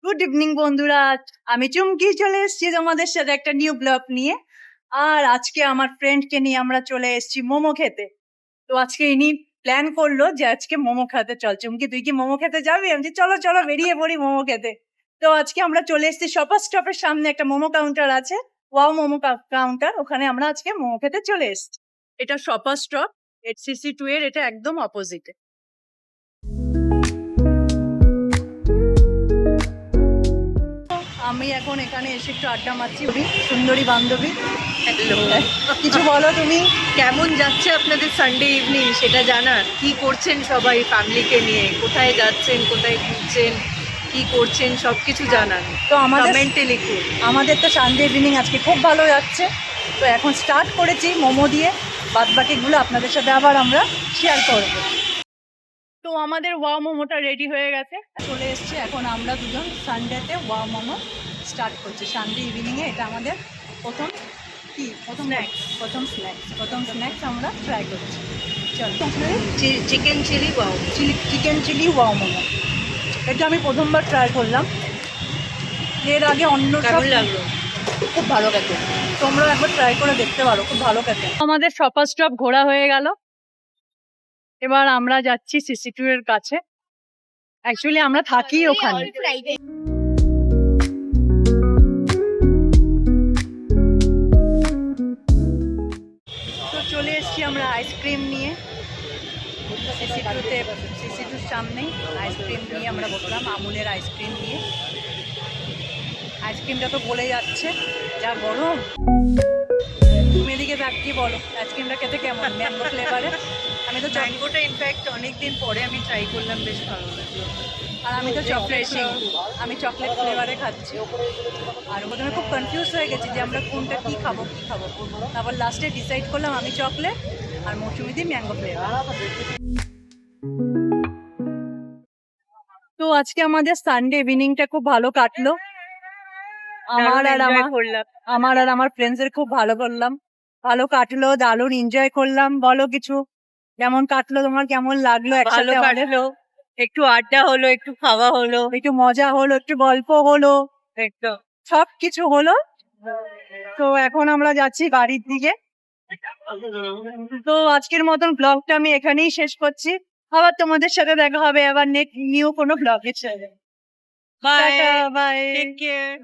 Good evening বন্ধুরা, আমি চুমকি চলে এসেছি তোমাদের সাথে একটা নিউ ব্লগ নিয়ে। আর আজকে আমার ফ্রেন্ডকে নিয়ে আমরা চলে এসেছি মোমো খেতে। তো আজকে ইনি প্ল্যান করলো যে আজকে মোমো খেতে চল চুমকি, তুই কি মোমো খেতে যাবি? আমি বলছি, চলো চলো বেরিয়ে পড়ি মোমো খেতে। তো আজকে আমরা চলে এসেছি শপার স্টপের সামনে একটা মোমো কাউন্টার আছে, ওয়াও মোমো কাউন্টার, ওখানে আমরা আজকে মোমো খেতে চলে এসেছি। এটা শপার স্টপ, HCC2 এর এটা একদম অপোজিটে। আমি এখন এখানে এসে একটু আড্ডা মারছি। সুন্দরী বান্ধবী, হ্যালো, কিছু বলো তুমি। কেমন যাচ্ছে আপনাদের সানডে ইভিনিং সেটা জানার? কি করছেন সবাই ফ্যামিলিকে নিয়ে? কোথায় যাচ্ছেন, কোথায় ঘুরছেন, কি করছেন সবকিছু জানান। তো আমাদের কমেন্টে লিখুন। আমাদের তো সানডে ইভিনিং আজকে খুব ভালো যাচ্ছে। তো এখন স্টার্ট করেছি মোমো দিয়ে, বাদ বাকিগুলো আপনাদের সাথে আবার আমরা শেয়ার করব। তো আমাদের ওয়াও মোমোটা রেডি হয়ে গেছে, চলে এসছে। এখন আমরা দুজন সানডেতে ওয়াও মোমো স্টার্ট করছি। সানডে ইভিনিংয়ে এটা আমাদের প্রথম স্ন্যাক্স আমরা ট্রাই করছি। চলো, chicken chilli wow, chicken chilli wow momo, এটা আমি প্রথমবার ট্রাই করলাম। এর আগে অন্য কেমন লাগলো? খুব ভালো খেতে, তোমরা একবার ট্রাই করে দেখতে পারো, খুব ভালো খেতে। আমাদের শপার স্টপ ঘোরা হয়ে গেল, এবার আমরা যাচ্ছি CC2 এর কাছে। অ্যাকচুয়ালি আমরা থাকি ওখানে। তো চলে এসেছি আমরা আইসক্রিম নিয়ে। CC2-র সামনেই আইসক্রিম নিয়ে আমরা বসলাম, আমুলের আইসক্রিম নিয়ে। আইসক্রিমটা তো বলে যাচ্ছে, যা গরম। তুমি এদিকে কি বলো, আইসক্রিমটা খেতে কেমন? ম্যাঙ্গো ফ্লেভারে। আমি তো ম্যাঙ্গোটা ইনফ্যাক্ট অনেকদিন পরে আমি ট্রাই করলাম, বেশ ভালো লাগলো। আর আমি তো চকলেট ফ্লেভারে খাচ্ছি। আর প্রথমে খুব কনফিউজ হয়ে গেছি যে আমরা কোনটা কি খাবো। তারপর লাস্টে ডিসাইড করলাম আমি চকলেট আর মৌসুমিদি ম্যাঙ্গো ফ্লেভার। তো আজকে আমাদের সানডে ইভিনিংটা খুব ভালো কাটলো। আমার আর আমার ফ্রেন্ডসের খুব ভালো কাটলো, দারুণ এনজয় করলাম। বলো কিছু, কেমন কাটলো তোমার, কেমন লাগলো? ভালো কাটলো, একটু আড্ডা হলো, একটু খাওয়া হলো, একটু মজা হলো, একটু গল্প হলো, একটু সব কিছু হলো। তো এখন আমরা যাচ্ছি বাড়ির দিকে। তো আজকের মতন ব্লগটা আমি এখানেই শেষ করছি। আবার তোমাদের সাথে দেখা হবে আবার নিউ কোনো ব্লগের সাথে। Bye bye. Take care.